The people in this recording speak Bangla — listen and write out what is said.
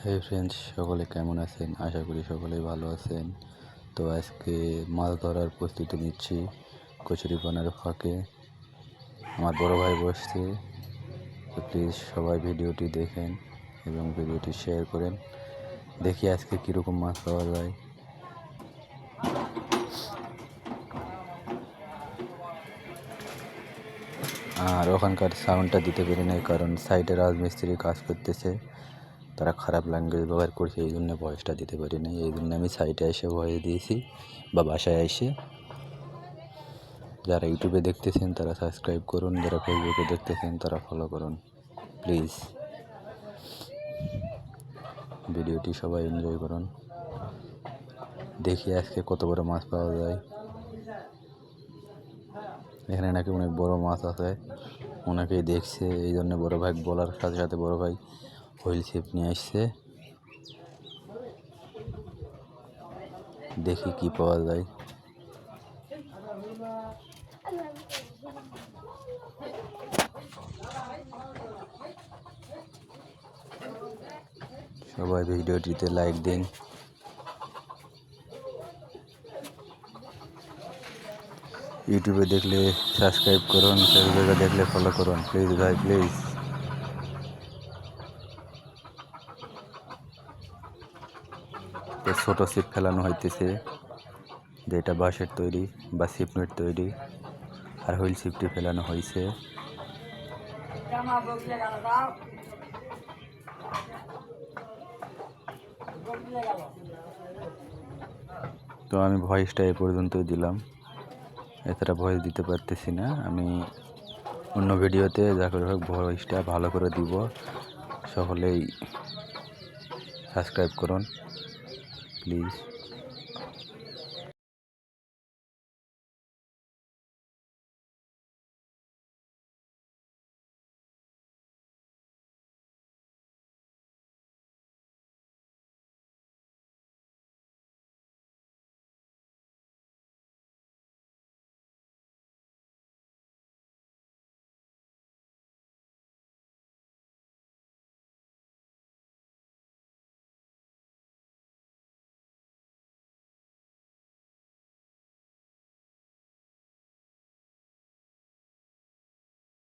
হেই ফ্রেন্ডস, সকলে কেমন আছেন? আশা করি সকলেই ভালো আছেন। তো আজকে মাছ ধরার প্রস্তুতি নিচ্ছি। কচুরিপানার ফাঁকে আমার বড় ভাই বসছে। তো প্লিজ সবাই ভিডিওটি দেখেন এবং ভিডিওটি শেয়ার করেন। দেখি আজকে কীরকম মাছ পাওয়া যায়। আর ওখানকার সাউন্ডটা দিতে পারি নাই, কারণ সাইডে রাজমিস্ত্রি কাজ করতেছে, তারা খারাপ ল্যাঙ্গুয়েজ ব্যবহার করছে, এই জন্য ভয়েসটা দিতে পারি না। এই জন্য আমি সাইডে এসে ভয়েস দিয়েছি বা বাসায় এসে। যারা ইউটিউবে দেখতেছেন তারা সাবস্ক্রাইব করুন, যারা ফেসবুকে দেখতেছেন তারা ফলো করুন প্লিজ। ভিডিওটি সবাই এনজয় করুন। দেখি আজকে কত বড় মাছ পাওয়া যায়। এখানে নাকি অনেক বড় মাছ আছে, ওনাকেই দেখছে, এই জন্য বড় ভাই বলার সাথে সাথে বড় ভাই হুইল ছিপ নিয়ে আসছে। দেখি কি পাওয়া যায়। সবাই ভিডিওটিতে লাইক দিন। ইউটিউবে দেখলে সাবস্ক্রাইব করুন, ফেসবুকে দেখলে ফলো করুন প্লিজ ভাই, প্লিজ। তো ছোটো ছিপ ফেলানো হইতেছে, যেটা বাঁশের তৈরি বা ছিপনেট তৈরি, আর হুইল ছিপটি ফেলানো হয়েছে। তো আমি ভয়েসটা এ পর্যন্তই দিলাম, এছাড়া ভয়েস দিতে পারতেছি না। আমি অন্য ভিডিওতে যা করে হোক ভয়েসটা ভালো করে দিব। সকলেই সাবস্ক্রাইব করুন প্লিজ।